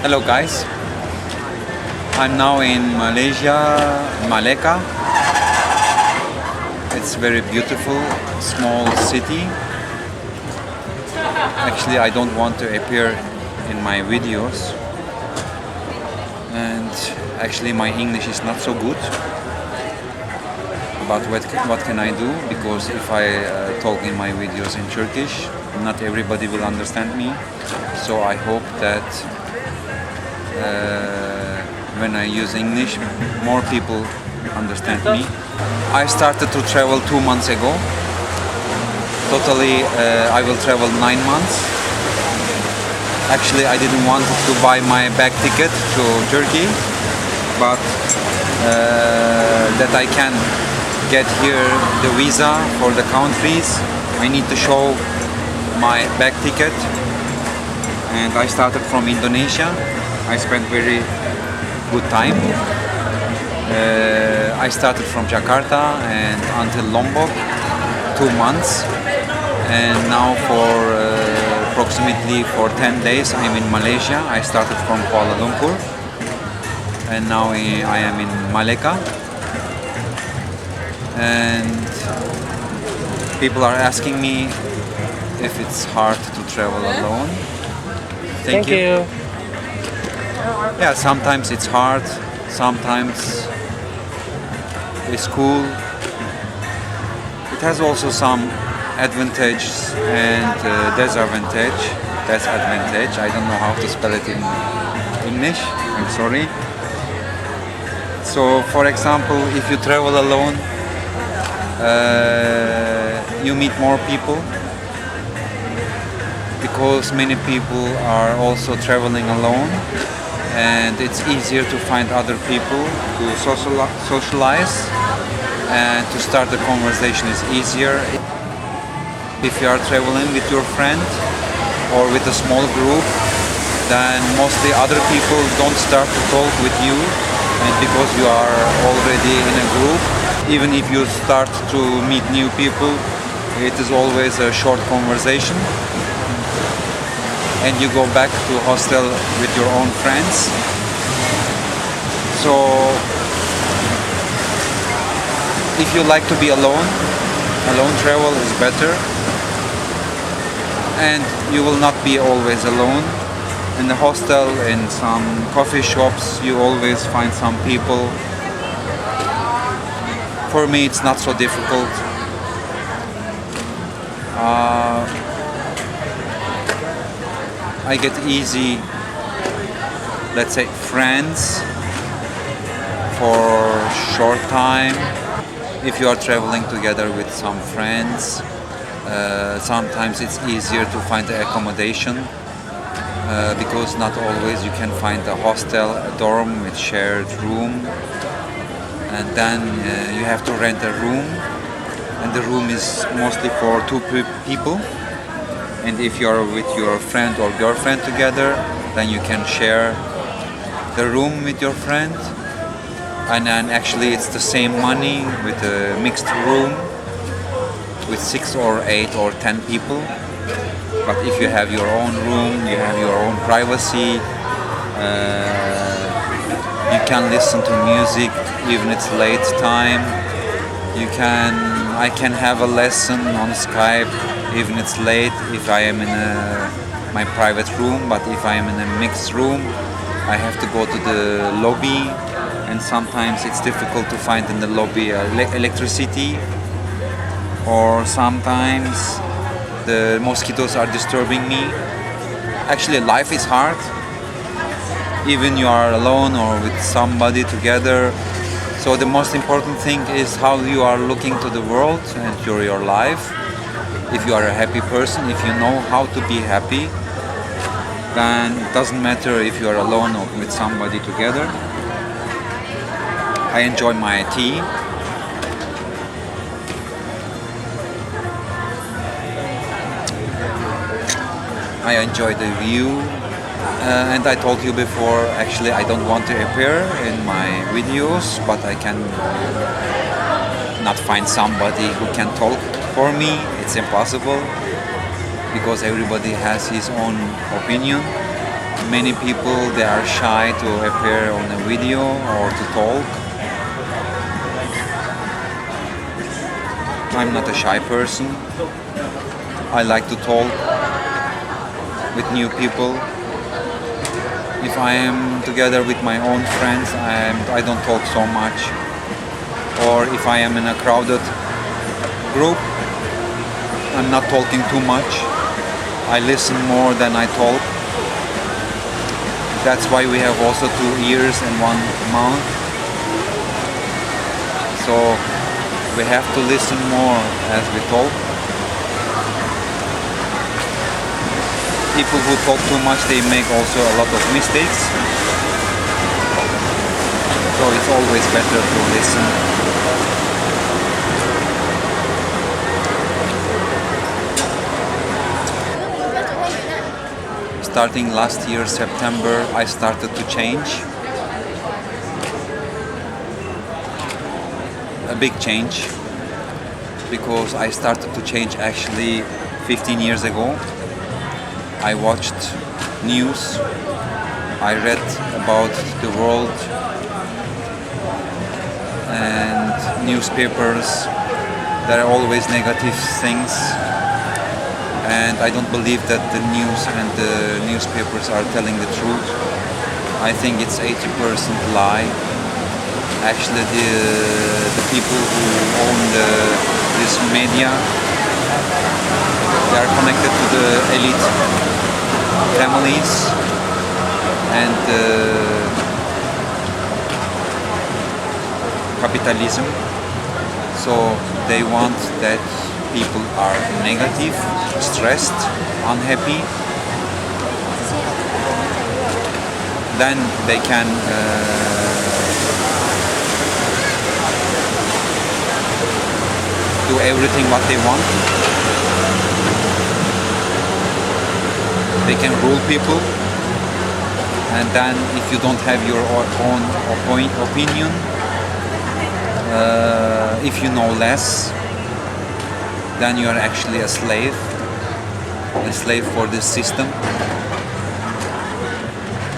Hello guys, I'm now in Malaysia, Malecca. It's very beautiful, small city. Actually, I don't want to appear in my videos, and actually my English is not so good. But what can I do? Because if I talk in my videos in Turkish, not everybody will understand me. So I hope that when I use English, more people understand me. I started to travel 2 months ago. Totally, I will travel 9 months. Actually, I didn't want to buy my back ticket to Turkey, but that I can get here the visa for the countries, I need to show my back ticket. And I started from Indonesia. I spent very good time. I started from Jakarta and until Lombok, 2 months. And now for approximately for 10 days I'm in Malaysia. I started from Kuala Lumpur and now I am in Malecca. And people are asking me if it's hard to travel alone. Thank you. Yeah, sometimes it's hard, sometimes it's cool. It has also some advantages and disadvantage. I don't know how to spell it in English, I'm sorry. So for example, if you travel alone, you meet more people, because many people are also traveling alone, and it's easier to find other people to socialize, and to start the conversation is easier. If you are traveling with your friend or with a small group, then mostly other people don't start to talk with you, and because you are already in a group, even if you start to meet new people, it is always a short conversation, and you go back to hostel with your own friends. So if you like to be alone travel is better, and you will not be always alone. In the hostel, in some coffee shops, you always find some people. For me, it's not so difficult. I get easy, let's say, friends for short time. If you are traveling together with some friends, sometimes it's easier to find the accommodation, because not always you can find a hostel, a dorm with shared room, and then you have to rent a room, and the room is mostly for two people. And if you are with your friend or girlfriend together, then you can share the room with your friend. And then actually it's the same money with a mixed room with 6 or 8 or 10 people. But if you have your own room, you have your own privacy, you can listen to music even it's late time. I can have a lesson on Skype even it's late if I am in my private room. But if I am in a mixed room, I have to go to the lobby, and sometimes it's difficult to find in the lobby electricity, or sometimes the mosquitoes are disturbing me. Actually, life is hard, even you are alone or with somebody together. So the most important thing is how you are looking to the world and to your life. If you are a happy person, if you know how to be happy, then it doesn't matter if you are alone or with somebody together. I enjoy my tea. I enjoy the view, and I told you before, actually I don't want to appear in my videos, but I can not find somebody who can talk for me. It's impossible, because everybody has his own opinion. Many people, they are shy to appear on a video or to talk. I'm not a shy person. I like to talk with new people. If I am together with my own friends, I don't talk so much. Or if I am in a crowded group, I'm not talking too much. I listen more than I talk. That's why we have also 2 ears and 1 mouth. So we have to listen more as we talk. People who talk too much, they make also a lot of mistakes. So it's always better to listen. Starting last year, September, I started to change. A big change. Because I started to change actually 15 years ago. I watched news. I read about the world and newspapers. There are always negative things. And I don't believe that the news and the newspapers are telling the truth. I think it's 80% lie. Actually, the people who own this media, they are connected to the elite families and capitalism. So they want that people are negative, stressed, unhappy. Then they can do everything what they want. They can rule people. And then if you don't have your own opinion, if you know less, then you are actually a slave for this system.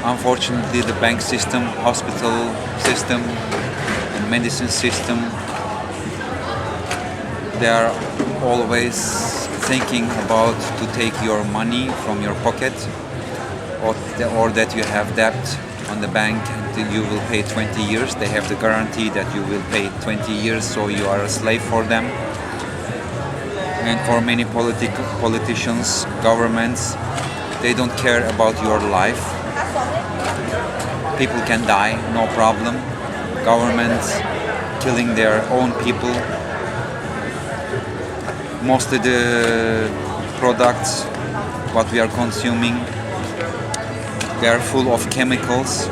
Unfortunately, the bank system, hospital system, and medicine system, they are always thinking about to take your money from your pocket, or that you have debt on the bank until you will pay 20 years. They have the guarantee that you will pay 20 years, so you are a slave for them. And for many politicians, governments, they don't care about your life. People can die, no problem. Governments killing their own people. Most of the products what we are consuming, they are full of chemicals.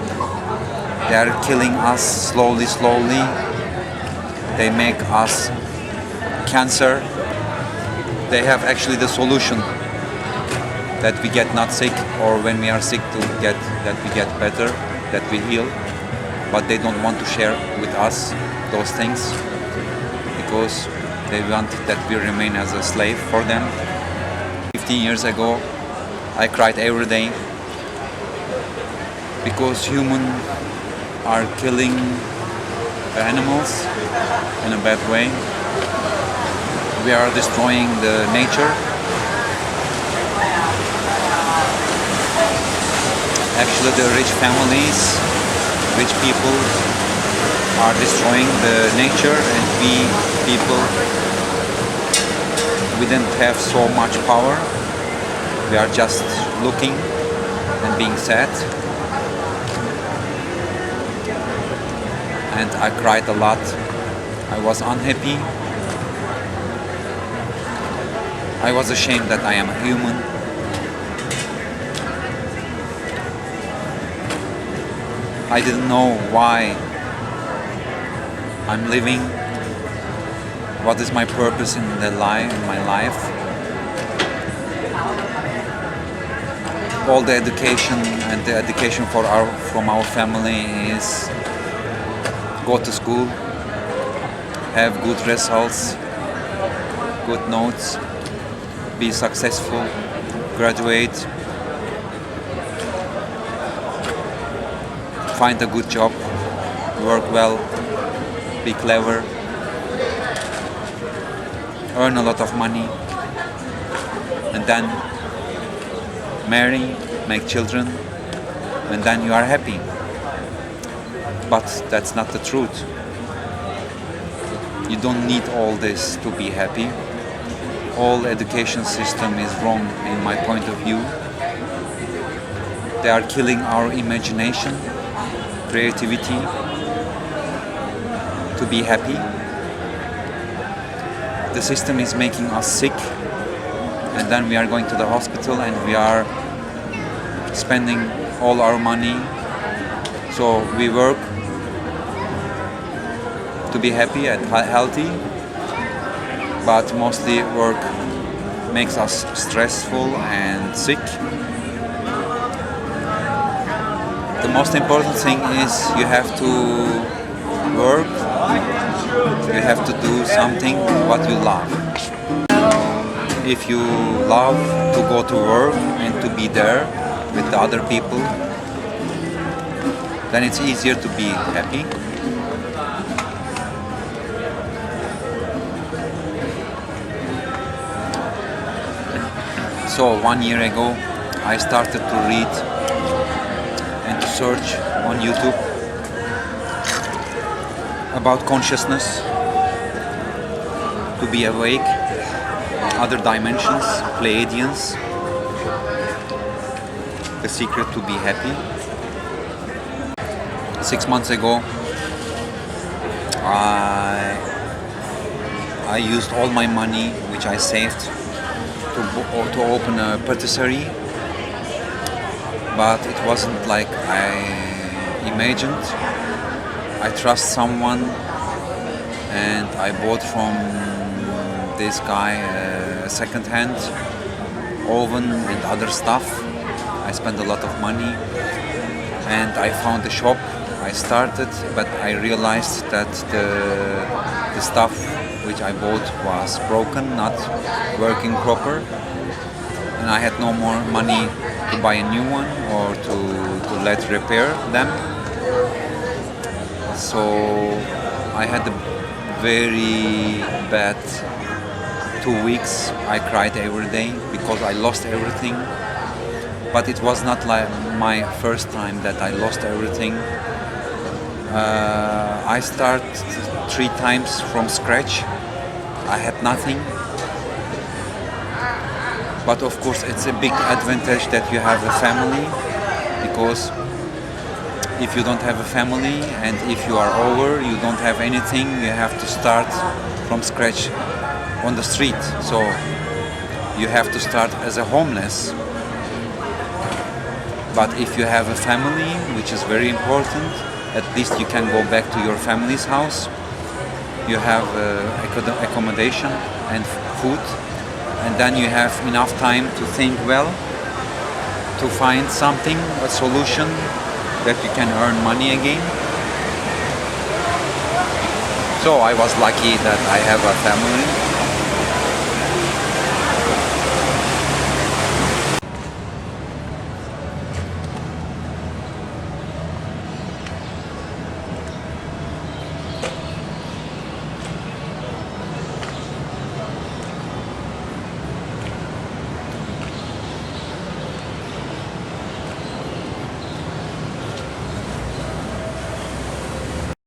They are killing us slowly. They make us cancer. They have actually the solution that we get not sick, or when we are sick that we get better, that we heal. But they don't want to share with us those things because they want that we remain as a slave for them. 15 years ago, I cried every day because humans are killing animals in a bad way. We are destroying the nature. Actually, the rich families, rich people are destroying the nature, and we people, we didn't have so much power. We are just looking and being sad. And I cried a lot. I was unhappy. I was ashamed that I am a human. I didn't know why I'm living. What is my purpose in my life? All the education and the education from our family is go to school, have good results, good notes, be successful, graduate, find a good job, work well, be clever, earn a lot of money, and then marry, make children, and then you are happy. But that's not the truth. You don't need all this to be happy. All education system is wrong in my point of view. They are killing our imagination, creativity, to be happy. The system is making us sick, and then we are going to the hospital and we are spending all our money. So we work to be happy and healthy, but mostly work makes us stressful and sick. The most important thing is you have to work, you have to do something what you love. If you love to go to work and to be there with the other people, then it's easier to be happy. So 1 year ago, I started to read and to search on YouTube about consciousness, to be awake, other dimensions, Pleiadians, the secret to be happy. 6 months ago, I used all my money which I saved to open a patisserie, but it wasn't like I imagined. I trust someone and I bought from this guy a second-hand oven and other stuff. I spent a lot of money and I found a shop. I started, but I realized that the stuff which I bought was broken, not working proper, and I had no more money to buy a new one or to let repair them. So I had a very bad 2 weeks. I cried every day because I lost everything. But it was not like my first time that I lost everything. I started 3 times from scratch. I had nothing. But of course it's a big advantage that you have a family, because if you don't have a family and if you are over, you don't have anything, you have to start from scratch on the street. So you have to start as a homeless. But if you have a family, which is very important, at least you can go back to your family's house. You have accommodation and food, and then you have enough time to think well, to find something, a solution that you can earn money again. So I was lucky that I have a family.